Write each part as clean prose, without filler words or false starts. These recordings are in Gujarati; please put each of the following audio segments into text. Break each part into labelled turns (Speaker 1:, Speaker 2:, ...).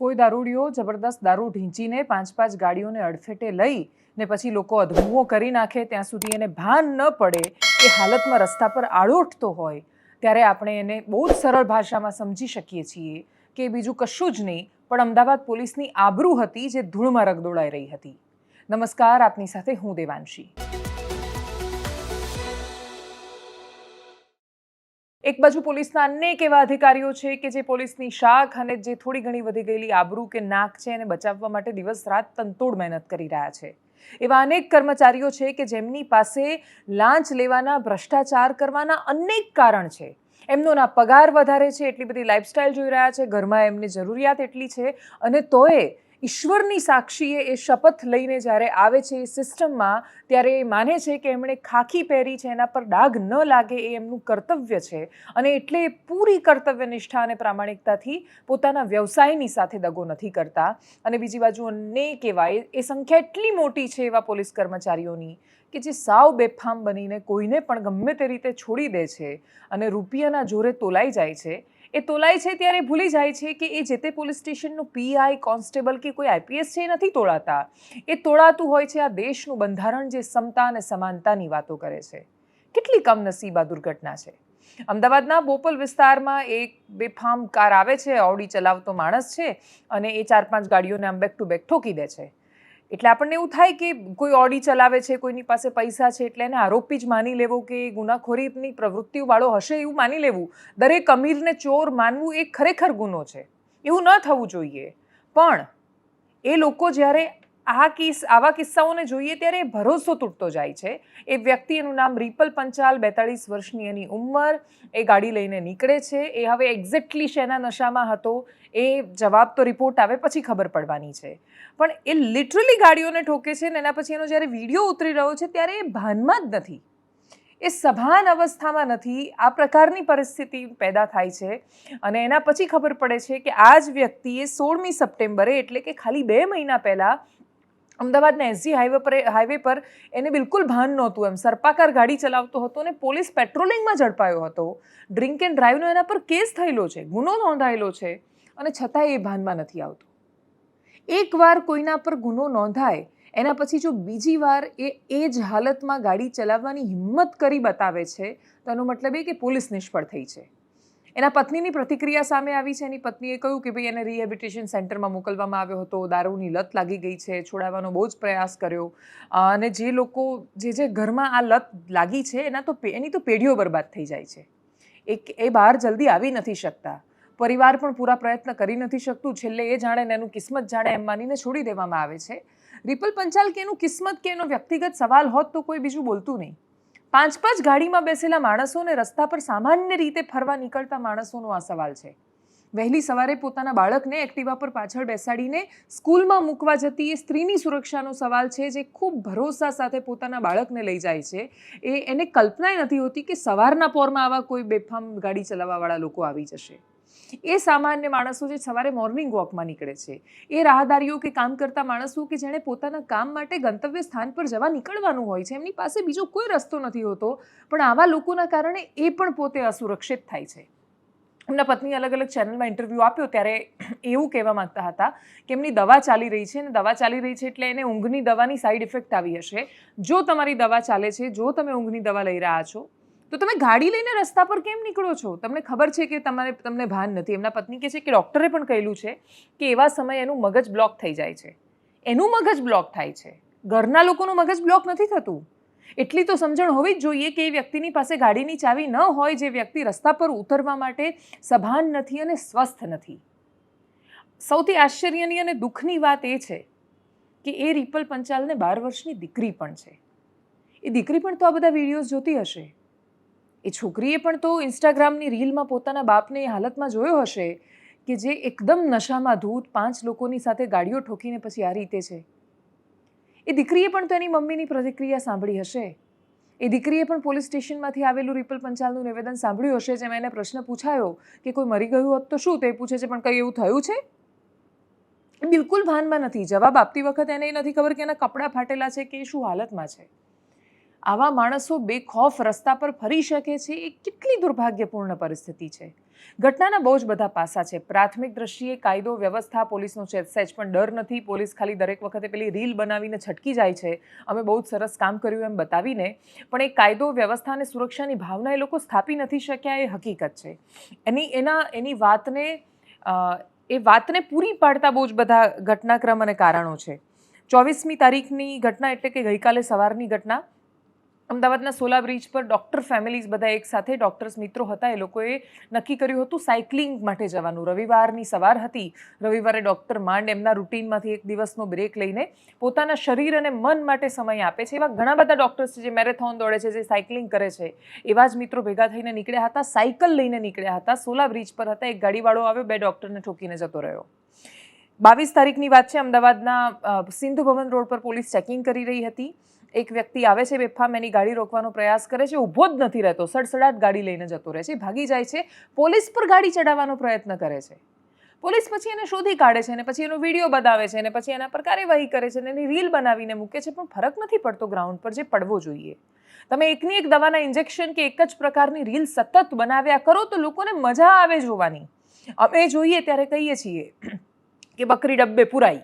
Speaker 1: કોઈ દારૂડિયો જબરદસ્ત દારૂ ઢીંચીને 5-5 ગાડીઓને અડફેટે લઈ ને પછી લોકો અધમુઓ કરી નાખે ત્યાં સુધી એને ભાન ન પડે એ હાલતમાં રસ્તા પર આળોટતો હોય ત્યારે આપણે એને બહુ જ સરળ ભાષામાં સમજી શકીએ છીએ કે બીજું કશું જ નહીં પણ અમદાવાદ પોલીસની આબરૂ હતી જે ધૂળમાં રગદોળાઈ રહી હતી. નમસ્કાર, આપની સાથે હું દેવાંશી. એક બાજુ પોલીસના અનેક એવા અધિકારીઓ છે કે જે પોલીસની શાખ અને જે થોડી ઘણી વધી ગયેલી આબરૂ કે નાક છે એને બચાવવા માટે દિવસ રાત તનતોડ મહેનત કરી રહ્યા છે. એવા અનેક કર્મચારીઓ છે કે જેમની પાસે લાંચ લેવાના, ભ્રષ્ટાચાર કરવાના અનેક કારણ છે. એમનો ના પગાર વધારે છે, એટલી બધી લાઇફસ્ટાઇલ જોઈ રહ્યા છે, ઘરમાં એમની જરૂરિયાત એટલી છે અને તોય ઈશ્વરની સાક્ષીએ એ શપથ લઈને જ્યારે આવે છે એ સિસ્ટમમાં ત્યારે એ માને છે કે એમણે ખાખી પહેરી છે, એના પર ડાઘ ન લાગે એ એમનું કર્તવ્ય છે અને એટલે પૂરી કર્તવ્યનિષ્ઠા અને પ્રામાણિકતાથી પોતાના વ્યવસાયની સાથે દગો નથી કરતા. અને બીજી બાજુ અનેક એવા એ સંખ્યા એટલી મોટી છે એવા પોલીસ કર્મચારીઓની કે જે સાવ બેફામ બનીને કોઈને પણ ગમે તે રીતે છોડી દે છે અને રૂપિયાના જોરે તોલાઈ જાય છે. એ તોલાય છે ત્યારે ભૂલી જાય છે કે એ જે તે પોલીસ સ્ટેશનનું પીઆઈ, કોન્સ્ટેબલ કે કોઈ આઈપીએસ છે એ નથી તોડાતા. એ તોડાતું હોય છે આ દેશનું બંધારણ જે સમતા અને સમાનતાની વાતો કરે છે. કેટલી કમનસીબ આ દુર્ઘટના છે. અમદાવાદના બોપલ વિસ્તારમાં એક બેફામ કાર આવે છે, ઓડી ચલાવતો માણસ છે અને એ 4-5 ગાડીઓને આમ બેક ટુ બેક ઠોકી દે છે. એટલે આપણને એવું થાય કે કોઈ ઓડી ચલાવે છે, કોઈની પાસે પૈસા છે એટલે એને આરોપી જ માની લેવો કે ગુનાખોરીની પ્રવૃત્તિઓવાળો હશે એવું માની લેવું. દરેક અમીરને ચોર માનવું એ ખરેખર ગુનો છે. એવું ન થવું જોઈએ. પણ એ લોકો જ્યારે આવા કિસ્સાઓને જોઈએ ત્યારે ભરોસો તૂટતો જાય છે. એ વ્યક્તિ, એનું નામ રિપલ પંચાલ, 42 વર્ષની એની ઉંમર, એ ગાડી લઈને નીકળે છે. એ હવે એક્ઝેક્ટલી શેના નશામાં હતો એ જવાબ તો રિપોર્ટ આવે પછી ખબર પડવાની છે. પણ એ લિટરલી ગાડીઓને ઠોકે છે ને એના પછી એનો જ્યારે વિડીયો ઉતરી રહ્યો છે ત્યારે એ ભાનમાં જ નથી, એ સભાન અવસ્થામાં નથી. આ પ્રકારની પરિસ્થિતિ પેદા થાય છે અને એના પછી ખબર પડે છે કે આ જ વ્યક્તિએ 16મી સપ્ટેમ્બરે એટલે કે ખાલી 2 મહિના પહેલાં અમદાવાદના એસજી હાઈવે પર એને બિલકુલ ભાન નહોતું, એમ સર્પાકાર ગાડી ચલાવતો હતો અને પોલીસ પેટ્રોલિંગમાં ઝડપાયો હતો. ડ્રિંક એન્ડ ડ્રાઈવનો એના પર કેસ થયેલો છે, ગુનો નોંધાયેલો છે અને છતાંય એ ભાનમાં નથી આવતો. એકવાર કોઈના પર ગુનો નોંધાય એના પછી જો બીજી વાર એ જ હાલતમાં ગાડી ચલાવવાની હિંમત કરી બતાવે છે તો એનો મતલબ એ કે પોલીસ નિષ્ફળ થઈ છે. એના પત્નીની પ્રતિક્રિયા સામે આવી છે. એની પત્નીએ કહ્યું કે ભાઈ એને રિહેબિલિટેશન સેન્ટરમાં મોકલવામાં આવ્યો હતો, દારૂની લત લાગી ગઈ છે, છોડાવવાનો બહુ જ પ્રયાસ કર્યો અને જે લોકો જે ઘરમાં આ લત લાગી છે એની તો પેઢીઓ બરબાદ થઈ જાય છે. એ બહાર જલ્દી આવી નથી શકતા, પરિવાર પણ પૂરા પ્રયત્ન કરી નથી શકતું. છેલ્લે એ જાણે ને એનું કિસ્મત જાણે એમ માનીને છોડી દેવામાં આવે છે. રિપલ પંચાલ કે એનું કિસ્મત કે એનો વ્યક્તિગત સવાલ હોત તો કોઈ બીજું બોલતું નહીં. 5-5 ગાડીમાં બેસેલા માણસોને, રસ્તા પર સામાન્ય રીતે ફરવા નીકળતા માણસોનો આ સવાલ છે. વહેલી સવારે પોતાના બાળકને એક્ટિવા પર પાછળ બેસાડીને સ્કૂલમાં મૂકવા જતી એ સ્ત્રીની સુરક્ષાનો સવાલ છે જે ખૂબ ભરોસા સાથે પોતાના બાળકને લઈ જાય છે. એને કલ્પનાય નથી હોતી કે સવારના પોરમાં આવા કોઈ બેફામ ગાડી ચલાવવાવાળા લોકો આવી જશે. એ સામાન્ય માણસો જે સવારે મોર્નિંગ વોકમાં નીકળે છે, એ રાહદારીઓ કે કામ કરતા માણસો કે જેણે પોતાના કામ માટે ગંતવ્ય સ્થાન પર જવા નીકળવાનું હોય છે, એમની પાસે બીજો કોઈ રસ્તો નથી હોતો. પણ આવા લોકોના કારણે એ પણ પોતે અસુરક્ષિત થાય છે. એમના પત્ની અલગ અલગ ચેનલમાં ઇન્ટરવ્યૂ આપ્યો ત્યારે એવું કહેવા માંગતા હતા કે એમની દવા ચાલી રહી છે અને દવા ચાલી રહી છે એટલે એને ઊંઘની દવાની સાઈડ ઇફેક્ટ આવી હશે. જો તમારી દવા ચાલે છે, જો તમે ઊંઘની દવા લઈ રહ્યા છો તો તમે ગાડી લઈને રસ્તા પર કેમ નીકળો છો? તમને ખબર છે કે તમને ભાન નથી. એમના પત્ની કહે છે કે ડૉક્ટરે પણ કહેલું છે કે એવા સમયે એનું મગજ બ્લોક થઈ જાય છે. એનું મગજ બ્લોક થાય છે, ઘરના લોકોનું મગજ બ્લોક નથી થતું. એટલી તો સમજણ હોવી જ જોઈએ કે એ વ્યક્તિની પાસે ગાડીની ચાવી ન હોય, જે વ્યક્તિ રસ્તા પર ઉતરવા માટે સભાન નથી અને સ્વસ્થ નથી. સૌથી આશ્ચર્યની અને દુઃખની વાત એ છે કે એ રિપલ પંચાલને 12 વર્ષની દીકરી પણ છે. એ દીકરી પણ તો આ બધા વિડીયોઝ જોતી હશે. એ છોકરીએ પણ તો ઇન્સ્ટાગ્રામની રીલમાં પોતાના બાપને એ હાલતમાં જોયો હશે કે જે એકદમ નશામાં ધૂત 5 લોકોની સાથે ગાડીઓ ઠોકીને પછી આ રીતે છે. એ દીકરીએ પણ તો એની મમ્મીની પ્રતિક્રિયા સાંભળી હશે. એ દીકરીએ પણ પોલીસ સ્ટેશનમાંથી આવેલું રિપલ પંચાલનું નિવેદન સાંભળ્યું હશે, જેમાં એને પ્રશ્ન પૂછાયો કે કોઈ મરી ગયું હોત તો શું? તે પૂછે છે પણ કંઈ એવું થયું છે? એ બિલકુલ ભાનમાં નથી. જવાબ આપતી વખતે એને એ નથી ખબર કે એના કપડાં ફાટેલા છે કે શું હાલતમાં છે. આવા માણસો બેખૌફ રસ્તા પર ફરી શકે છે એ કેટલી દુર્ભાગ્યપૂર્ણ પરિસ્થિતિ છે. ઘટનાના બહુ જ બધા પાસા છે. પ્રાથમિક દ્રષ્ટિએ કાયદો વ્યવસ્થા પોલીસનો સહેજ પણ ડર નથી. પોલીસ ખાલી દરેક વખતે પેલી રીલ બનાવીને છટકી જાય છે, અમે બહુ જ સરસ કામ કર્યું એમ બતાવીને, પણ એ કાયદો વ્યવસ્થા અને સુરક્ષાની ભાવના એ લોકો સ્થાપી નથી શક્યા એ હકીકત છે. એની વાતને પૂરી પાડતા બહુ જ બધા ઘટનાક્રમ અને કારણો છે. 24મી તારીખની ઘટના એટલે કે ગઈકાલે સવારની ઘટના, અમદાવાદના સોલા બ્રિજ પર ડૉક્ટર ફેમિલીઝ બધા એક સાથે ડૉક્ટર્સ મિત્રો હતા. એ લોકોએ નક્કી કર્યું હતું સાયકલિંગ માટે જવાનું. રવિવારની સવાર હતી. રવિવારે ડૉક્ટર માંડ એમના રૂટીનમાંથી એક દિવસનો બ્રેક લઈને પોતાના શરીર અને મન માટે સમય આપે છે. એવા ઘણા બધા ડૉક્ટર્સ છે જે મેરેથોન દોડે છે, જે સાયકલિંગ કરે છે. એવા જ મિત્રો ભેગા થઈને નીકળ્યા હતા, સાયકલ લઈને નીકળ્યા હતા. સોલા બ્રિજ પર હતા. એક ગાડીવાળો આવ્યો, 2 ડૉક્ટરને ઠોકીને જતો રહ્યો. 22 તારીખની વાત છે. અમદાવાદના સિંધુ ભવન રોડ પર પોલીસ ચેકિંગ કરી રહી હતી. એક વ્યક્તિ આવે છે, બેફામ એની ગાડી રોકવાનો પ્રયાસ કરે છે, ઊભો જ નથી રહેતો, સડસડાટ ગાડી લઈને જતો રહે છે, ભાગી જાય છે. પોલીસ પર ગાડી ચડાવવાનો પ્રયત્ન કરે છે. પોલીસ પછી એને શોધી કાઢે છે અને પછી એનો વિડીયો બનાવે છે અને પછી એના પર કાર્યવાહી કરે છે અને એની રીલ બનાવીને મૂકે છે. પણ ફરક નથી પડતો ગ્રાઉન્ડ પર જે પડવો જોઈએ. તમે એકની એક દવાના ઇન્જેક્શન કે એક જ પ્રકારની રીલ સતત બનાવ્યા કરો તો લોકોને મજા આવે જોવાની. અમે જોઈએ ત્યારે કહીએ છીએ કે બકરી ડબ્બે પુરાઈ,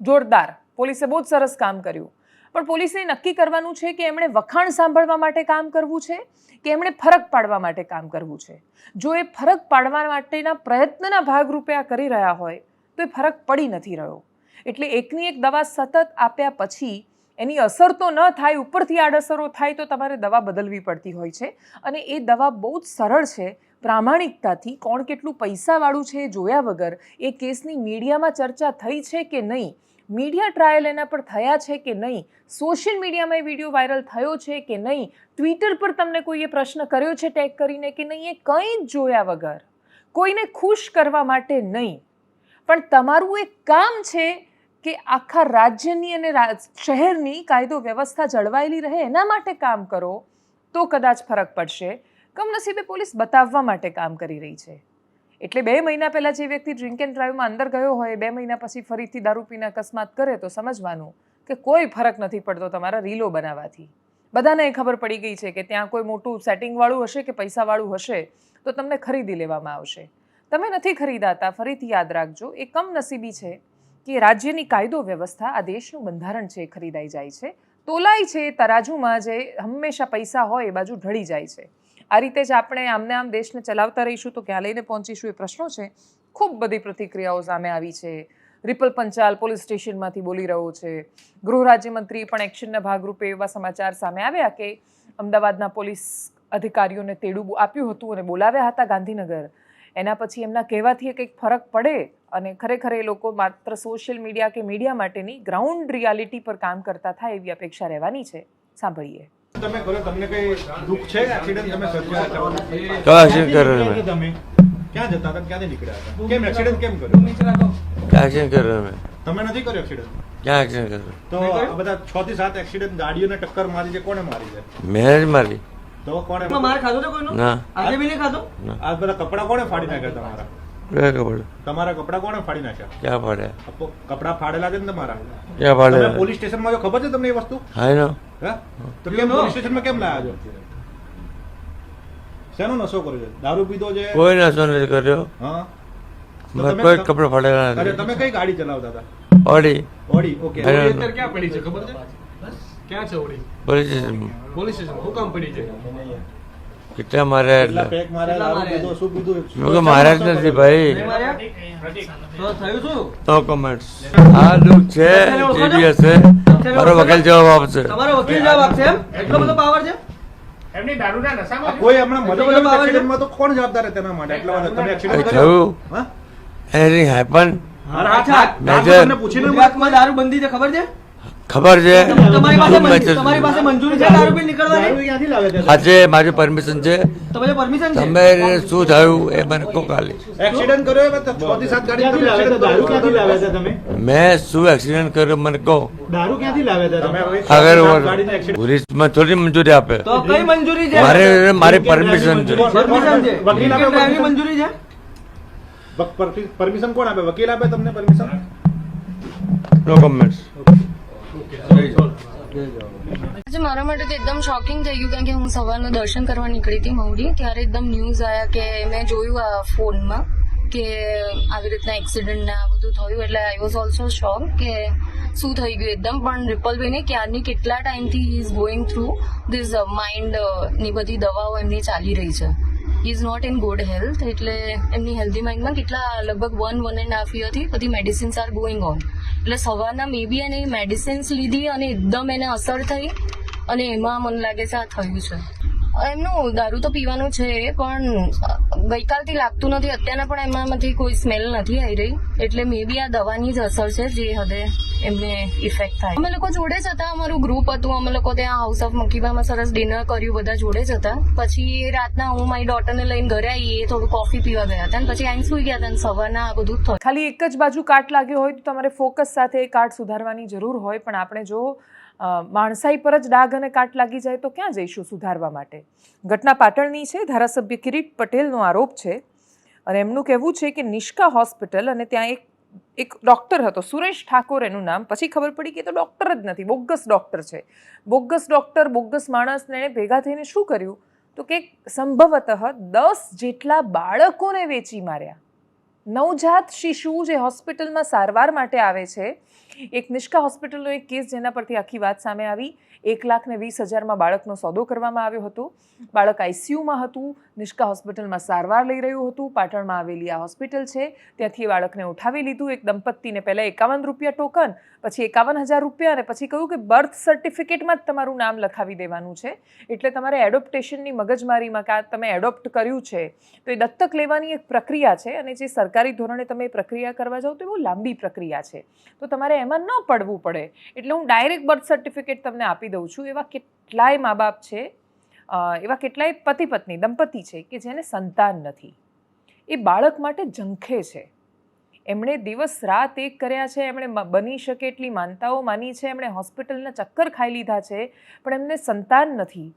Speaker 1: જોરદાર, પોલીસે બહુ જ સરસ કામ કર્યું. પણ પોલીસને નક્કી કરવાનું છે કે એમણે વખાણ સાંભળવા માટે કામ કરવું છે કે એમણે ફરક પાડવા માટે કામ કરવું છે. જો એ ફરક પાડવા માટેના પ્રયત્નના ભાગરૂપે આ કરી રહ્યા હોય તો એ ફરક પડી નથી રહ્યો. એટલે એકની એક દવા સતત આપ્યા પછી એની અસર તો ન થાય, ઉપરથી આડઅસરો થાય તો તમારે દવા બદલવી પડતી હોય છે. અને એ દવા બહુ જ સરળ છે. પ્રામાણિકતાથી કોણ કેટલું પૈસાવાળું છે એ જોયા વગર એ કેસની મીડિયામાં ચર્ચા થઈ છે કે નહીં, મીડિયા ટ્રાયલ એના પર થયા છે કે નહીં, સોશિયલ મીડિયામાં એ વિડીયો વાયરલ થયો છે કે નહીં, ટ્વિટર પર તમને કોઈએ પ્રશ્ન કર્યો છે ટેગ કરીને કે નહીં, એ કંઈ જ જોયા વગર, કોઈને ખુશ કરવા માટે નહીં, પણ તમારું એક કામ છે કે આખા રાજ્યની અને શહેરની કાયદો વ્યવસ્થા જળવાયેલી રહે એના માટે કામ કરો તો કદાચ ફરક પડશે. કમનસીબે પોલીસ બતાવવા માટે કામ કરી રહી છે. એટલે 2 મહિના પહેલાં જે વ્યક્તિ ડ્રિંક એન્ડ ડ્રાઈવમાં અંદર ગયો હોય, 2 મહિના પછી ફરીથી દારૂ પીને અકસ્માત કરે તો સમજવાનું કે કોઈ ફરક નથી પડતો તમારા રીલો બનાવવાથી. બધાને ખબર પડી ગઈ છે કે ત્યાં કોઈ મોટું સેટિંગવાળું હશે કે પૈસાવાળું હશે તો તમને ખરીદી લેવામાં આવશે. તમે નથી ખરીદાતા. ફરીથી યાદ રાખજો, એ કમનસીબી છે કે રાજ્યની કાયદો વ્યવસ્થા, આ દેશનું બંધારણ છે, એ ખરીદાઈ જાય છે, તોલાય છે. તરાજુમાં જે હંમેશા પૈસા હોય એ બાજુ ઢળી જાય છે. આ રીતે જ આપણે આમને આમ દેશને ચલાવતા રહીશું તો ક્યાં લઈને પહોંચીશું એ પ્રશ્નો છે. ખૂબ બધી પ્રતિક્રિયાઓ સામે આવી છે. રિપલ પંચાલ પોલીસ સ્ટેશનમાંથી બોલી રહ્યો છે. ગૃહ રાજ્યમંત્રી પણ એક્શનના ભાગરૂપે એવા સમાચાર સામે આવ્યા કે અમદાવાદના પોલીસ અધિકારીઓને તેડું આપ્યું હતું અને બોલાવ્યા હતા ગાંધીનગર. એના પછી એમના કહેવાથી કંઈક ફરક પડે અને ખરેખર એ લોકો માત્ર સોશિયલ મીડિયા કે મીડિયા માટેની ગ્રાઉન્ડ રિયાલિટી પર કામ કરતા થાય એવી અપેક્ષા રહેવાની છે. સાંભળીએ.
Speaker 2: તમે કરો, તમને કઈ દુઃખ છે? એક્સિડન્ટ તમે સર્જાયો
Speaker 3: તો એક્સિડન્ટ કર્યો
Speaker 2: તમે ક્યાં જતા હતા, ક્યાંથી નીકળ્યા હતા, કેમ એક્સિડન્ટ કેમ કર્યો?
Speaker 3: એક્સિડન્ટ કર્યો
Speaker 2: તમે નથી કર્યો એક્સિડન્ટ?
Speaker 3: ક્યાં એક્સિડન્ટ કર્યો?
Speaker 2: તો આ બધા 6 થી 7 એક્સિડન્ટ ગાડીઓને ટક્કર મારી છે, કોણે મારી છે?
Speaker 3: મેં જ મારી.
Speaker 2: તો કોણે
Speaker 4: માર ખાધો તો કોઈનો?
Speaker 3: ના.
Speaker 4: આજે બી નહીં ખાધો?
Speaker 2: આ બધા કપડા કોણે ફાડી નાખ્યા તમારા?
Speaker 3: ક્યાં ખબર?
Speaker 2: તમારા કપડા કોણે ફાડી નાખ્યા?
Speaker 3: ક્યાં પાડ્યા?
Speaker 2: કપડા ફાડેલા છે ને તમારા?
Speaker 3: ક્યાં
Speaker 2: તમે
Speaker 3: પાડ્યા?
Speaker 2: પોલીસ સ્ટેશનમાં જો ખબર છે તમને એ વસ્તુ?
Speaker 3: હા નો.
Speaker 2: હે? તો કેમ પોલીસ સ્ટેશનમાં કેમ લાયા છો? શેનો નશો કર્યો છે? દારૂ પીધો છે?
Speaker 3: કોઈ નશો નથી કર્યો.
Speaker 2: હા. તો
Speaker 3: મેં
Speaker 2: તમે
Speaker 3: કોઈ કપડા ફાડેલા
Speaker 2: અરે
Speaker 3: નથી.
Speaker 2: તમે કઈ ગાડી ચલાવતા હતા?
Speaker 3: ઓડી.
Speaker 2: ઓડી. ઓકે.
Speaker 3: અરે,
Speaker 4: અત્યારે ક્યાં પડી છે ખબર છે? ક્યાં છે ઓડી?
Speaker 3: પોલીસ સ્ટેશનમાં.
Speaker 4: Police station. હું કામ પડી છે?
Speaker 3: કેટલા માર્યા
Speaker 2: કેટલા
Speaker 3: એટલે?
Speaker 2: પેક માર્યા, દારૂ પીધો, શું પીધું?
Speaker 3: મેં કહ્યું માર્યા જ નથી ભાઈ.
Speaker 4: નહીં માર્યા? તો થયું શું?
Speaker 3: No comments. આ દુઃખ છે, ટીડીએસ છે. મારો વકીલ જવાબ આપશે.
Speaker 4: તમારો વકીલ જવાબ આપશે એમ? એટલો બધો પાવર છે?
Speaker 5: એમની દારૂના નશામાં
Speaker 2: કોઈ હમણાં મરી
Speaker 4: બધો
Speaker 2: ગયું
Speaker 4: પાવર છે?
Speaker 2: એક્સિડન્ટમાં તો કોણ જવાબદાર છે તેના માટે? એટલા બધા તમે
Speaker 3: કઈ
Speaker 2: એક્સિડન્ટ કર્યો?
Speaker 3: થયું?
Speaker 2: હા?
Speaker 3: Anything happen?
Speaker 4: અચ્છા,
Speaker 2: તમને પૂછીને
Speaker 4: ગુજરાતમાં દારૂ બંધી છે ખબર છે?
Speaker 3: ખબર છે.
Speaker 4: તમારી પાસે મંજૂરી છે દારૂ પી
Speaker 2: દારૂ
Speaker 4: નીકળવાની?
Speaker 2: ક્યાંથી લાવે છે?
Speaker 3: આજે મારી પરમિશન છે.
Speaker 4: તમારે પરમિશન છે?
Speaker 3: તમે શું થયું એ મને કહો ખાલી.
Speaker 2: એક્સિડન્ટ કર્યો હોય તો 6 થી 7 ગાડી તમે એક્સિડન્ટ દારૂ ક્યાંથી લાવે છે? તમે
Speaker 3: મેં શું એક્સિડન્ટ કર્યો મને કહો.
Speaker 2: દારૂ ક્યાંથી લાવે છે? તમે
Speaker 3: અગર
Speaker 2: ગાડીને એક્સિડન્ટ
Speaker 3: પોલીસમાં થોડી મંજૂરી આપે.
Speaker 4: તો કઈ મંજૂરી છે?
Speaker 3: મારી પરમિશન છે.
Speaker 4: પરમિશન છે.
Speaker 2: વકીલ આપે
Speaker 4: ડ્રાઈવની મંજૂરી છે?
Speaker 2: પરમિશન કોણ આપે? વકીલ આપે તમને પરમિશન?
Speaker 3: નો કમેન્ટ્સ.
Speaker 6: આજે મારા માટે તો એકદમ શોકિંગ થઈ ગયું, કારણ કે હું સવારના દર્શન કરવા નીકળી હતી મહુડી, ત્યારે એકદમ ન્યૂઝ આવ્યા કે મેં જોયું આ ફોનમાં કે આવી રીતના એક્સિડન્ટ ને આ બધું થયું, એટલે આઈ વોઝ ઓલ્સો શોક કે શું થઈ ગયું એકદમ. પણ રિપલભાઈને ક્યારની કેટલા ટાઈમથી he is going through this mind ની બધી દવાઓ એમની ચાલી રહી છે. He is not in good health, એટલે એમની હેલ્ધી માઇન્ડમાં કેટલા લગભગ 1.5 યરથી બધી મેડિસિન્સ આર ગોઈંગ ઓન. એટલે સવારના મે બી એને મેડિસિન્સ લીધી અને એકદમ એને અસર થઈ અને એમાં મને લાગે છે આ થયું છે. એમનું દારૂ તો પીવાનું છે પણ ગઈકાલથી લાગતું નથી, અત્યારના પણ એમાંથી કોઈ સ્મેલ નથી આવી રહી, એટલે મે બી આ દવાની જ અસર છે જે હદે એમને ઇફેક્ટ થાય. અમે લોકો જોડે જ હતા, અમારું ગ્રુપ હતું, અમે લોકો ત્યાં હાઉસ ઓફ મકીબામાં સરસ ડિનર કર્યું, બધા જોડે જ હતા. પછી રાતના હું મારી ડોટરને લઈને ઘરે આવી, એ થોડું કોફી પીવા ગયા હતા અને પછી આઈને સુઈ ગયા હતા અને સવારના આ બધું થયું.
Speaker 1: ખાલી એક જ બાજુ કાટ લાગ્યો હોય તો તમારે ફોકસ સાથે એ કાટ સુધારવાની જરૂર હોય, પણ આપણે જો માણસાઈ પર જ ડાઘ અને કાટ લાગી જાય તો ક્યાં જઈશું સુધારવા માટે. ઘટના પાટણની છે. ધારાસભ્ય કિરીટ પટેલનો આરોપ છે અને એમનું કહેવું છે કે નિષ્કા હોસ્પિટલ અને ત્યાં એક ડૉક્ટર હતો, સુરેશ ઠાકોર એનું નામ, પછી ખબર પડી કે તો ડૉક્ટર જ નથી, બોગસ ડૉક્ટર છે. બોગસ ડૉક્ટર, બોગસ માણસને એણે ભેગા થઈને શું કર્યું તો કે સંભવતઃ 10 જેટલા બાળકોને વેચી માર્યા. નવજાત શિશુ જે હોસ્પિટલમાં સારવાર માટે આવે છે, એક નિષ્કા હોસ્પિટલનો એક કેસ જેના પરથી આખી વાત સામે આવી. 1,20,000 બાળકનો સોદો કરવામાં આવ્યો હતો. બાળક આઈસીયુમાં હતું, નિષ્કા હોસ્પિટલમાં સારવાર લઈ રહ્યું હતું. પાટણમાં આવેલી આ હોસ્પિટલ છે, ત્યાંથી બાળકને ઉઠાવી લીધું. એક દંપતીને પહેલાં 51 રૂપિયા ટોકન, પછી 51,000 રૂપિયા, અને પછી કહ્યું કે બર્થ સર્ટિફિકેટમાં જ તમારું નામ લખાવી દેવાનું છે, એટલે તમારે એડોપ્ટેશનની મગજમારીમાં કે તમે એડોપ્ટ કર્યું છે તો એ દત્તક લેવાની એક પ્રક્રિયા છે, અને જે સરકારી ધોરણે તમે એ પ્રક્રિયા કરવા જાઓ તો એ બહુ લાંબી પ્રક્રિયા છે, તો તમારે એમાં ન પડવું પડે, એટલે હું ડાયરેક્ટ બર્થ સર્ટિફિકેટ તમને આપી દઉં છું. એવા કેટલાય મા બાપ છે, એવા કેટલાય પતિ પત્ની દંપતી છે કે જેને સંતાન નથી. એ બાળક માટે ઝંખે છે. એમણે દિવસ રાત એક કર્યા છે, એમણે બની શકે એટલી માનતાઓ માની છે, એમણે હોસ્પિટલના ચક્કર ખાઈ લીધા છે, પણ એમને સંતાન નથી.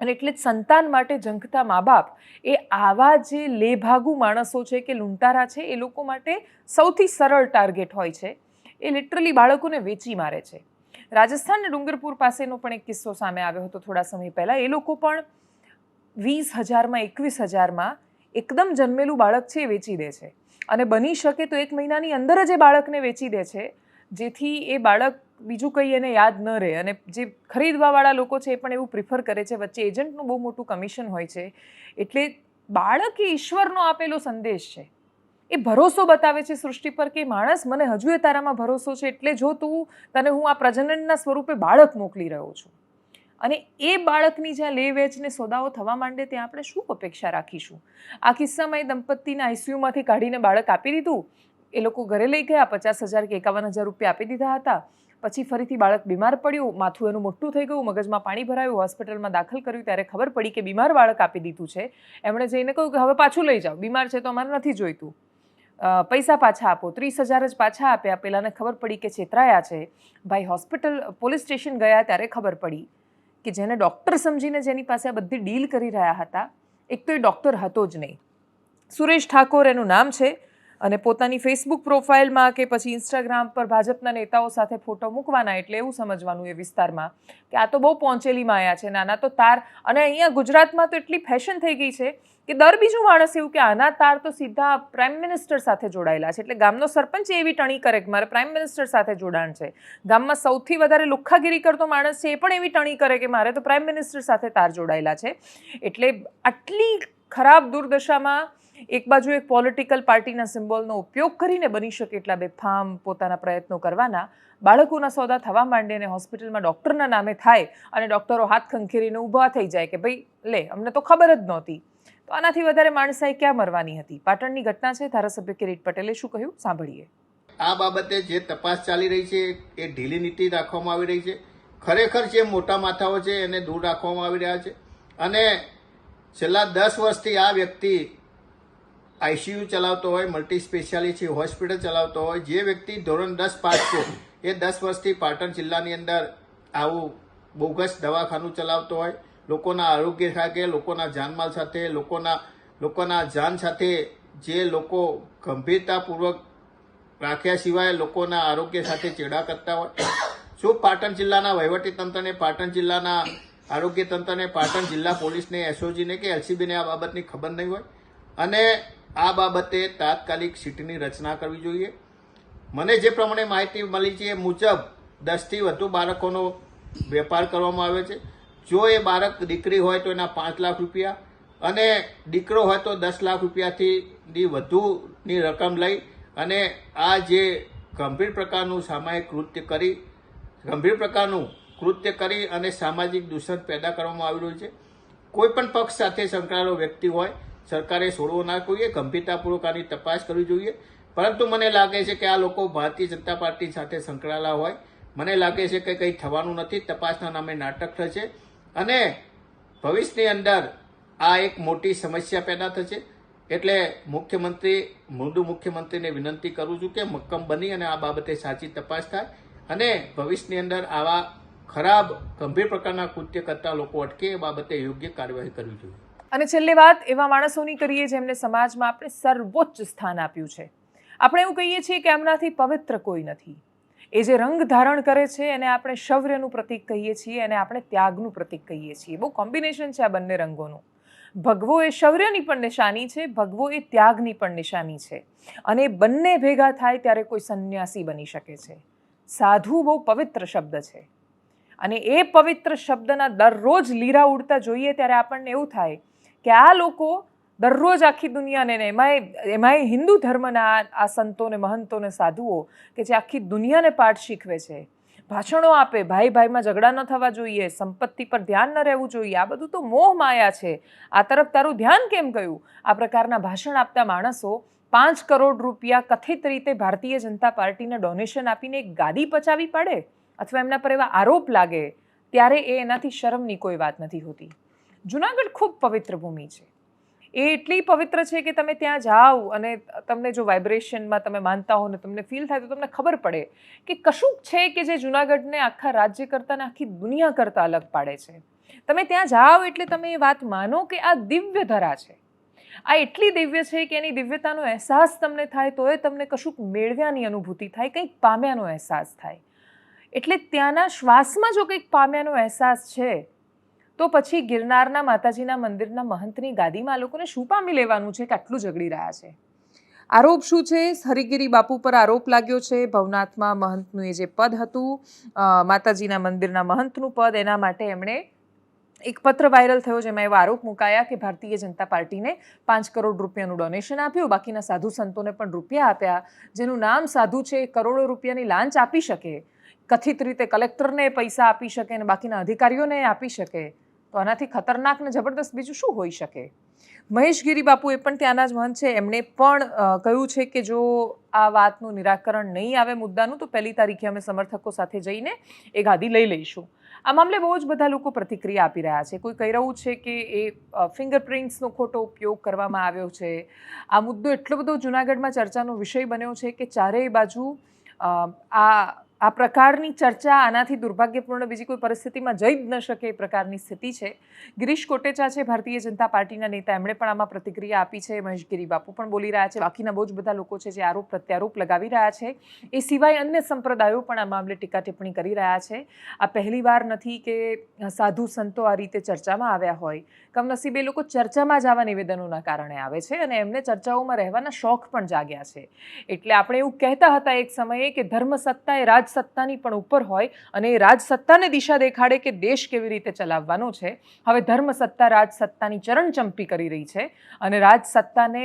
Speaker 1: અને એટલે જ સંતાન માટે ઝંખતા મા બાપ એ આવા જે લેભાગુ માણસો છે કે લૂંટારા છે, એ લોકો માટે સૌથી સરળ ટાર્ગેટ હોય છે. એ લિટરલી બાળકોને વેચી મારે છે. રાજસ્થાનના ડુંગરપુર પાસેનો પણ એક કિસ્સો સામે આવ્યો હતો થોડા સમય પહેલાં. એ લોકો પણ 20,000માં 21,000માં એકદમ જન્મેલું બાળક છે એ વેચી દે છે, અને બની શકે તો 1 મહિનાની અંદર જ એ બાળકને વેચી દે છે, જેથી એ બાળક બીજું કંઈ એને યાદ ન રહે. અને જે ખરીદવાવાળા લોકો છે એ પણ એવું પ્રિફર કરે છે. વચ્ચે એજન્ટનું બહુ મોટું કમિશન હોય છે. એટલે બાળક એ ઈશ્વરનો આપેલો સંદેશ છે. એ ભરોસો બતાવે છે સૃષ્ટિ પર કે માણસ, મને હજુ એ તારામાં ભરોસો છે, એટલે જો તને હું આ પ્રજનનના સ્વરૂપે બાળક મોકલી રહ્યો છું. અને એ બાળકની જ્યાં લે વેચને સોદાઓ થવા માંડે ત્યાં આપણે શું અપેક્ષા રાખીશું? આ કિસ્સામાં એ દંપતીને આઈસીયુમાંથી કાઢીને બાળક આપી દીધું. એ લોકો ઘરે લઈ ગયા, 50,000 કે 51,000 રૂપિયા આપી દીધા હતા. પછી ફરીથી બાળક બીમાર પડ્યું, માથું એનું મોટું થઈ ગયું, મગજમાં પાણી ભરાયું, હોસ્પિટલમાં દાખલ કર્યું, ત્યારે ખબર પડી કે બીમાર બાળક આપી દીધું છે. એમણે જઈને કહ્યું કે હવે પાછું લઈ જાઓ, બીમાર છે તો અમારે નથી જોઈતું, પૈસા પાછા આપો. 30,000 જ પાછા આપ્યા. પેલાને ખબર પડી કે છેતરાયા છે. ભાઈ હોસ્પિટલ પોલીસ સ્ટેશન ગયા ત્યારે ખબર પડી કે જેને ડૉક્ટર સમજીને જેની પાસે આ બધી ડીલ કરી રહ્યા હતા, એક તો એ ડૉક્ટર હતો જ નહીં. સુરેશ ઠાકોર એનું નામ છે, અને પોતાની ફેસબુક પ્રોફાઇલમાં કે પછી ઇન્સ્ટાગ્રામ પર ભાજપના નેતાઓ સાથે ફોટો મૂકવાના, એટલે એવું સમજવાનું એ વિસ્તારમાં કે આ તો બહુ પહોંચેલી માયા છે, નાના તો તાર. અને અહીંયા ગુજરાતમાં તો એટલી ફેશન થઈ ગઈ છે કે દર બીજું માણસ એવું કે આના તાર તો સીધા પ્રાઇમ મિનિસ્ટર સાથે જોડાયેલા છે. એટલે ગામનો સરપંચ એવી ટણી કરે કે મારે પ્રાઇમ મિનિસ્ટર સાથે જોડાણ છે. ગામમાં સૌથી વધારે લુખ્ખાગીરી કરતો માણસ છે એ પણ એવી ટણી કરે કે મારે તો પ્રાઇમ મિનિસ્ટર સાથે તાર જોડાયેલા છે. એટલે આટલી ખરાબ દુર્દશામાં એક બાજુ એક પોલિટિકલ પાર્ટીના સિમ્બોલનો ઉપયોગ કરીને બની શકે એટલા બેફામ પોતાના પ્રયત્નો કરવાના, બાળકોના સોદા થવા માંડે અને હોસ્પિટલમાં ડૉક્ટરના નામે થાય અને ડૉક્ટરો હાથ ખંખેરીને ઊભા થઈ જાય કે ભાઈ લે, અમને તો ખબર જ નહોતી. તો આનાથી વધારે માણસાઈ ક્યાં મરવાની હતી? પાટણની ઘટના છે. ધારાસભ્ય કિરીટ પટેલે શું કહ્યું સાંભળીએ.
Speaker 2: આ બાબતે જે તપાસ ચાલી રહી છે એ ઢીલી નીતિ રાખવામાં આવી રહી છે. ખરેખર જે મોટા માથાઓ છે એને દૂર રાખવામાં આવી રહ્યા છે. અને છેલ્લા 10 વર્ષથી આ વ્યક્તિ આઈસીયુ ચલાવતો હોય, મલ્ટી સ્પેશિયાલિટી હોસ્પિટલ ચલાવતો હોય, જે વ્યક્તિ ધોરણ 10 પાસ છે એ 10 વર્ષથી પાટણ જિલ્લાની અંદર આવું બોગસ દવાખાનું ચલાવતો હોય, લોકોના આરોગ્ય સાથે, લોકોના જાનમાલ સાથે, લોકોના જાન સાથે જે લોકો ગંભીરતાપૂર્વક રાખ્યા સિવાય લોકોના આરોગ્ય સાથે ચેડા કરતા હોય. શું પાટણ જિલ્લાના વહીવટીતંત્રને, પાટણ જિલ્લાના આરોગ્ય તંત્રને, પાટણ જિલ્લા પોલીસને, એસઓજીને કે એલસીબીને આ બાબતની ખબર નહીં હોય? અને આ બાબતે તાત્કાલિક સીટની રચના કરવી જોઈએ. મને જે પ્રમાણે માહિતી મળી છે એ મુજબ 10થી વધુ બાળકોનો વેપાર કરવામાં આવે છે. જો એ બાળક દીકરી હોય તો એના 5 લાખ રૂપિયા અને દીકરો હોય તો 10 લાખ રૂપિયાથી વધુની રકમ લઈ અને આ જે ગંભીર પ્રકારનું સામાયિક કૃત્ય કરી અને સામાજિક દૂષણ પેદા કરવામાં આવી રહ્યું છે. કોઈ પણ પક્ષ સાથે સંકળાયેલો વ્યક્તિ હોય, સરકારે છોડવો ના જોઈએ, ગંભીરતાપૂર્વક આની તપાસ કરવી જોઈએ. પરંતુ મને લાગે છે કે આ લોકો ભારતીય જનતા પાર્ટી સાથે સંકળાયેલા હોય. મને લાગે છે કે કંઈ થવાનું નથી. તપાસના નામે નાટક થશે અને ભવિષ્યની અંદર આ એક મોટી સમસ્યા પેદા થશે. એટલે મૃદુ મુખ્યમંત્રીને વિનંતી કરું છું કે મક્કમ બની અને આ બાબતે સાચી તપાસ થાય અને ભવિષ્યની અંદર આવા ખરાબ ગંભીર પ્રકારના કૃત્ય કરતા લોકો અટકે એ બાબતે યોગ્ય કાર્યવાહી કરવી જોઈએ.
Speaker 1: અને છેલ્લી વાત એવા માણસોની કરીએ જેમને સમાજમાં આપણે સર્વોચ્ચ સ્થાન આપ્યું છે. આપણે એવું કહીએ છીએ કે એમનાથી પવિત્ર કોઈ નથી. એ જે રંગ ધારણ કરે છે એને આપણે શૌર્યનું પ્રતીક કહીએ છીએ અને આપણે ત્યાગનું પ્રતીક કહીએ છીએ. બહુ કોમ્બિનેશન છે આ બંને રંગોનું. ભગવો એ શૌર્યની પણ નિશાની છે, ભગવો એ ત્યાગની પણ નિશાની છે. અને એ બંને ભેગા થાય ત્યારે કોઈ સંન્યાસી બની શકે છે. સાધુ બહુ પવિત્ર શબ્દ છે અને એ પવિત્ર શબ્દના દરરોજ લીરા ઉડતા જોઈએ ત્યારે આપણને એવું થાય કે આ લોકો દરરોજ આખી દુનિયાને, એમાંય હિન્દુ ધર્મના આ સંતોને, મહંતોને, સાધુઓ કે જે આખી દુનિયાને પાઠ શીખવે છે, ભાષણો આપે, ભાઈ ભાઈમાં ઝઘડા ન થવા જોઈએ, સંપત્તિ પર ધ્યાન ન રહેવું જોઈએ, આ બધું તો મોહ માયા છે, આ તરફ તારું ધ્યાન કેમ ગયું? આ પ્રકારના ભાષણ આપતા માણસો 5 કરોડ રૂપિયા કથિત રીતે ભારતીય જનતા પાર્ટીને ડોનેશન આપીને એક ગાદી પચાવી પડે અથવા એમના પર એવા આરોપ લાગે ત્યારે એ એનાથી શરમની કોઈ વાત નથી હોતી. જુનાગઢ ખૂબ પવિત્ર ભૂમિ છે. એ એટલી પવિત્ર છે કે તમે ત્યાં જાઓ અને તમને જો વાઇબ્રેશનમાં તમે માનતા હો ને તમને ફીલ થાય તો તમને ખબર પડે કે કશુંક છે કે જે જુનાગઢને આખા રાજ્ય કરતાં આખી દુનિયા કરતાં અલગ પાડે છે. તમે ત્યાં જાઓ એટલે તમે એ વાત માનો કે આ દિવ્ય ધરા છે, આ એટલી દિવ્ય છે કે એની દિવ્યતાનો અહેસાસ તમને થાય તો એ તમને કશુંક મેળવ્યાની અનુભૂતિ થાય, કંઈક પામ્યાનો અહેસાસ થાય. એટલે ત્યાંના શ્વાસમાં જો કંઈક પામ્યાનો અહેસાસ છે તો પછી ગિરનારના માતાજીના મંદિરના મહંતની ગાદીમાં આ લોકોને શું પામી લેવાનું છે કે આટલું ઝઘડી રહ્યા છે? આરોપ શું છે? હરિગીરી બાપુ પર આરોપ લાગ્યો છે. ભવનાથમાં મહંતનું એ જે પદ હતું, માતાજીના મંદિરના મહંતનું પદ, એના માટે એમણે એક પત્ર વાયરલ થયો જેમાં એવા આરોપ મુકાયા કે ભારતીય જનતા પાર્ટીને 5 કરોડ રૂપિયાનું ડોનેશન આપ્યું, બાકીના સાધુ સંતોને પણ રૂપિયા આપ્યા. જેનું નામ સાધુ છે કરોડો રૂપિયાની લાંચ આપી શકે, કથિત રીતે કલેક્ટરને પૈસા આપી શકે અને બાકીના અધિકારીઓને આપી શકે, તો આનાથી ખતરનાક ને જબરદસ્ત બીજું શું હોઈ શકે? મહેશગીરી બાપુ એ પણ ત્યાંના જ મહંત છે. એમણે પણ કહ્યું છે કે જો આ વાતનું નિરાકરણ નહીં આવે મુદ્દાનું તો 1 તારીખે અમે સમર્થકો સાથે જઈને એ ગાદી લઈ લઈશું. આ મામલે બહુ જ બધા લોકો પ્રતિક્રિયા આપી રહ્યા છે. કોઈ કહી રહ્યું છે કે એ ફિંગરપ્રિન્ટ્સનો ખોટો ઉપયોગ કરવામાં આવ્યો છે. આ મુદ્દો એટલો બધો જૂનાગઢમાં ચર્ચાનો વિષય બન્યો છે કે ચારેય બાજુ આ પ્રકારની ચર્ચા આનાથી દુર્ભાગ્યપૂર્ણ બીજી કોઈ પરિસ્થિતિમાં જઈ જ ન શકે એ પ્રકારની સ્થિતિ છે. ગિરીશ કોટેચા છે ભારતીય જનતા પાર્ટીના નેતા, એમણે પણ આમાં પ્રતિક્રિયા આપી છે. મહેશગીરી બાપુ પણ બોલી રહ્યા છે. બાકીના બહુ જ બધા લોકો છે જે આરોપ પ્રત્યારોપ લગાવી રહ્યા છે. એ સિવાય અન્ય સંપ્રદાયો પણ આ મામલે ટીકા ટિપ્પણી કરી રહ્યા છે. આ પહેલી વાર નથી કે સાધુ સંતો આ રીતે ચર્ચામાં આવ્યા હોય. કમનસીબે લોકો ચર્ચામાં જ આવા નિવેદનોના કારણે આવે છે અને એમને ચર્ચાઓમાં રહેવાના શોખ પણ જાગ્યા છે. એટલે આપણે એવું કહેતા હતા એક સમયે કે ધર્મ સત્તા એ રાજસત્તાની પણ ઉપર હોય અને એ રાજસત્તાને દિશા દેખાડે કે દેશ કેવી રીતે ચલાવવાનો છે. હવે ધર્મસત્તા રાજસત્તાની ચરણચંપી કરી રહી છે અને રાજસત્તાને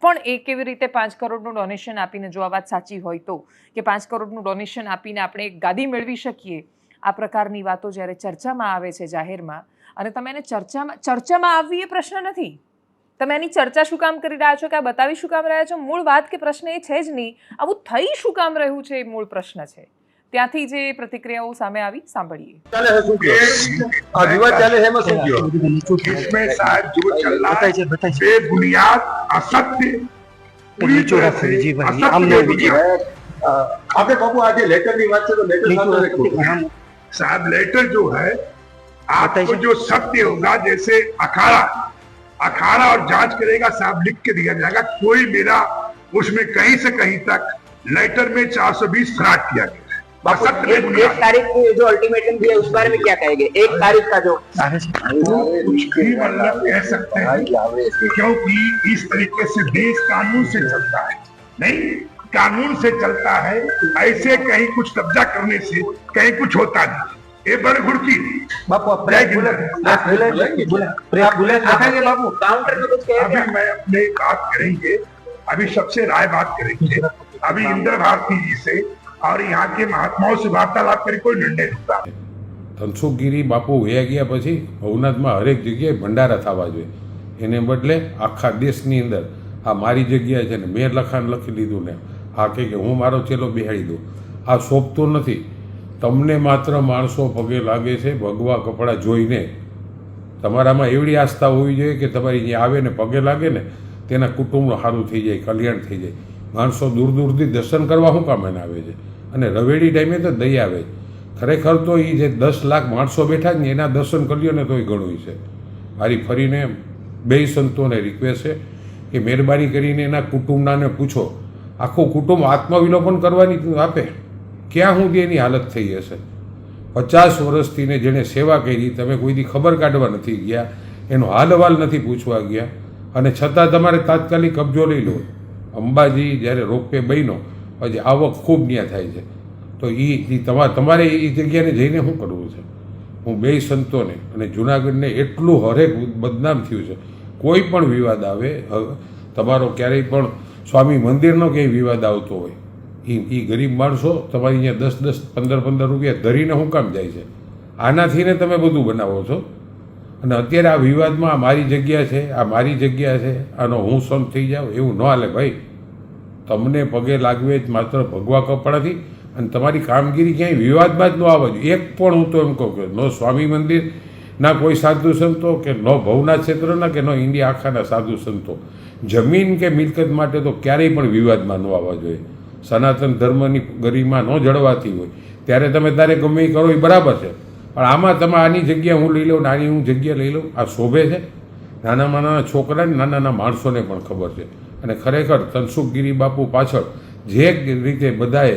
Speaker 1: પણ એ કેવી રીતે 5 કરોડનું ડોનેશન આપીને, જો આ વાત સાચી હોય તો, કે 5 કરોડનું ડોનેશન આપીને આપણે એક ગાદી મેળવી શકીએ, આ પ્રકારની વાતો જ્યારે ચર્ચામાં આવે છે જાહેરમાં, અને તમે એને ચર્ચામાં આવવી એ પ્રશ્ન નથી. તમે એની ચર્ચા શું કામ કરી રહ્યા છો કે આ બતાવી શું કામ રહ્યા છો, મૂળ વાત કે પ્રશ્ન એ છે જ નહીં. આવું થઈ શું કામ રહ્યું છે એ મૂળ પ્રશ્ન છે. ત્યાંથી જે પ્રતિક્રિયાઓ સામે આવી, સાંભળીએ.
Speaker 7: इसमें शायद जो चल रहा है बेबुनियाद असत्य पूरी तरह से आपने बाबू आज लेटर की बात से तो लेटर साहब लेटर जो है आपको जो सत्य होगा, जैसे अखाड़ा और जांच करेगा साहब, लिख के दिया जाएगा कोई मेरा उसमें कहीं से कहीं तक लेटर में 420 फ्रॉड किया गया है,
Speaker 8: बापू
Speaker 7: सख्त में
Speaker 8: एक
Speaker 7: गुनहगार
Speaker 8: तारीख को जो अल्टीमेटम दिया उस बारे में क्या कहेंगे? 1 तारीख का जो
Speaker 7: भी मतलब कह सकते हैं, क्योंकि इस तरीके से देश कानून से चलता है, नहीं कानून से चलता है। ऐसे कहीं कुछ कब्जा करने से कहीं कुछ होता नहीं। ये बड़े घुड़की
Speaker 4: बापू आप
Speaker 7: जय
Speaker 4: प्रेस
Speaker 7: हिंद।
Speaker 4: बुलेट रखेंगे बापू।
Speaker 8: काउंटर में कुछ कहेंगे?
Speaker 7: अभी मैं अपने बात करेंगे, अभी सबसे राय बात करेंगे, अभी इंद्र भारती जी से और यहाँ के महात्माओं से वार्तालाप कर कोई निर्णय लेता है।
Speaker 9: ધનસુખગીરી બાપુ વયા ગયા પછી ભવનાથમાં હરેક જગ્યાએ ભંડારા થવા જોઈએ, એને બદલે આખા દેશની અંદર આ મારી જગ્યા છે ને મેં લખાણ લખી લીધું ને આ કે હું મારો ચેલો બેહાડી દઉં, આ શોભતો નથી. તમને માત્ર માણસો પગે લાગે છે ભગવા કપડાં જોઈને. તમારામાં એવડી આસ્થા હોવી જોઈએ કે તમારી અહીંયા આવે ને પગે લાગે ને તેના કુટુંબનું સારું થઈ જાય, કલ્યાણ થઈ જાય. માણસો દૂર દૂરથી દર્શન કરવા શું કામ એને આવે છે? અને રવેડી ટાઈમે તો દઈ આવે. ખરેખર તો એ જે 10 લાખ માણસો બેઠા ને એના દર્શન કર્યો ને તો એ ઘણું છે. મારી ફરીને બે સંતોને રિક્વેસ્ટ છે કે મહેરબાની કરીને એના કુટુંબનાને પૂછો, આખું કુટુંબ આત્મવિલોપન કરવાની આપે, ક્યાં સુધી એની હાલત થઈ હશે? 50 વર્ષથી ને જેણે સેવા કરી તમે કોઈથી ખબર કાઢવા નથી ગયા, એનો હાલવાલ નથી પૂછવા ગયા, અને છતાં તમારે તાત્કાલિક કબજો લઈ લો. અંબાજી જ્યારે રોપવે બન્યો પછી આવક ખૂબ ન્યા થાય છે, તો એ તમારે એ જગ્યાને જઈને શું કરવું છે? હું બે સંતોને અને જુનાગઢને એટલું હરેક બદનામ થયું છે. કોઈ પણ વિવાદ આવે, તમારો ક્યારેય પણ સ્વામી મંદિરનો ક્યાંય વિવાદ આવતો હોય, એ ગરીબ માણસો તમારી અહીંયા 10-10, 15-15 રૂપિયા ધરીને શું કામ જાય છે? આનાથી ને તમે બધું બનાવો છો. અને અત્યારે આ વિવાદમાં આ મારી જગ્યા છે, આ મારી જગ્યા છે, આનો હું સંત થઈ જાઉં એવું ન હાલે ભાઈ. તમને પગે લાગવે જ માત્ર ભગવા કપડાથી, અને તમારી કામગીરી ક્યાંય વિવાદમાં જ ન આવવા જોઈએ. એક પણ હું તો એમ કહું કે નો સ્વામી મંદિર ના કોઈ સાધુ સંતો, કે નો ભવનાથ ક્ષેત્રના, કે નો ઇન્ડિયા આખાના સાધુ સંતો જમીન કે મિલકત માટે તો ક્યારેય પણ વિવાદમાં ન આવવા જોઈએ. સનાતન ધર્મની ગરિમા ન જળવાતી હોય ત્યારે તમે તારે ગમે એ કરો એ બરાબર છે, પણ આમાં તમે આની જગ્યા હું લઈ લઉં, આની હું જગ્યા લઈ લઉં, આ શોભે છે? નાનામાં નાના છોકરાને, નાના નાના માણસોને પણ ખબર છે. અને ખરેખર ધનસુખગીરી બાપુ પાછળ જે રીતે બધાએ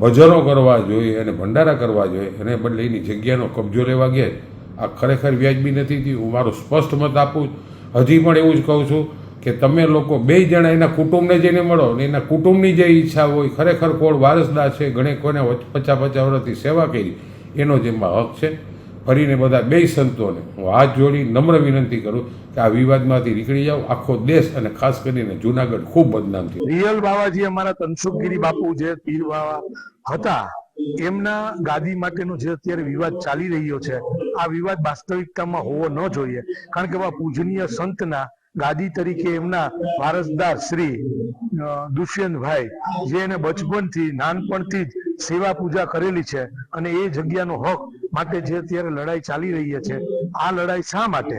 Speaker 9: ભજનો કરવા જોઈએ અને ભંડારા કરવા જોઈએ, એને બદલે એની જગ્યાનો કબજો લેવા ગયા, આ ખરેખર વ્યાજબી નથી થયું. હું મારો સ્પષ્ટ મત આપું. હજી પણ એવું જ કહું છું કે તમે લોકો 2 જણા એના કુટુંબને જઈને મળો, ને એના કુટુંબની જે ઈચ્છા હોય, ખરેખર કોણ વારસદાર છે, ઘણે કોઈને 50-50 વર્ષથી સેવા કરી, એનો જેમાં હક છે. ફરીને બધા 2 સંતોને હું હાથ જોડી નમ્ર વિનંતી કરું કે આ વિવાદમાંથી નીકળી જાઓ. આખો દેશ અને ખાસ કરીને જુનાગઢ ખૂબ બદનામ થયું.
Speaker 7: રિયલ બાવાજી અમારા ધનસુખગીરી બાપુ જે પીર બાવા હતા, એમના ગાદી માટેનો જે અત્યારે વિવાદ ચાલી રહ્યો છે, આ વિવાદ વાસ્તવિકતામાં હોવો ન જોઈએ. કારણ કે પૂજનીય સંતના ગાદી તરીકે એમના વારસદાર શ્રી દુષ્યંતભાઈ, જે એને બચપનથી નાનપણથી જ સેવા પૂજા કરેલી છે, અને એ જગ્યાનો હક માટે જે અત્યારે લડાઈ ચાલી રહી છે, આ લડાઈ શા માટે?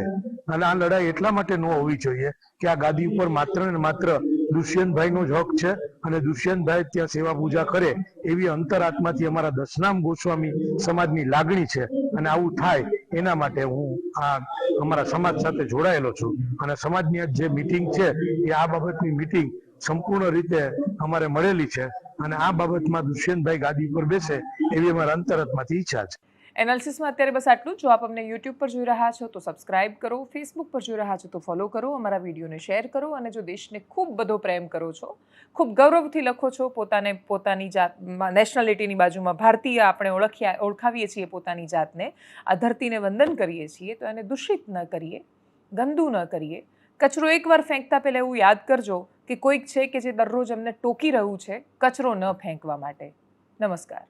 Speaker 7: અને આ લડાઈ એટલા માટે ન હોવી જોઈએ કે આ ગાદી ઉપર માત્ર ને માત્ર દુષ્યંતભાઈનો જ હક છે, અને દુષ્યંતભાઈ ત્યાં સેવા પૂજા કરે એવી અંતરાત્માથી અમારા દશનામ ગોસ્વામી સમાજની લાગણી છે. અને આવું થાય એના માટે હું આ અમારા સમાજ સાથે જોડાયેલો છું. અને સમાજની જે મિટિંગ છે એ આ બાબતની મિટિંગ સંપૂર્ણ રીતે અમારે મળેલી છે, અને આ બાબતમાં દુષ્યંતભાઈ ગાદી પર બેસે એવી અમારા અંતરાત્માથી ઈચ્છા છે.
Speaker 1: એનાલિસિસમાં અત્યારે બસ આટલું જ. જો આપ અમને યુટ્યુબ પર જોઈ રહ્યા છો તો સબસ્ક્રાઇબ કરો, ફેસબુક પર જોઈ રહ્યા છો તો ફોલો કરો, અમારા વિડીયોને શેર કરો, અને જો દેશને ખૂબ બધો પ્રેમ કરો છો, ખૂબ ગૌરવથી લખો છો, પોતાની જાત નેશનાલિટીની બાજુમાં ભારતીય આપણે ઓળખાવીએ છીએ પોતાની જાતને, આ ધરતીને વંદન કરીએ છીએ, તો એને દૂષિત ન કરીએ, ગંદુ ન કરીએ. કચરો એકવાર ફેંકતા પહેલાં એવું યાદ કરજો કે કોઈક છે કે જે દરરોજ અમને ટોકી રહ્યું છે કચરો ન ફેંકવા માટે. નમસ્કાર.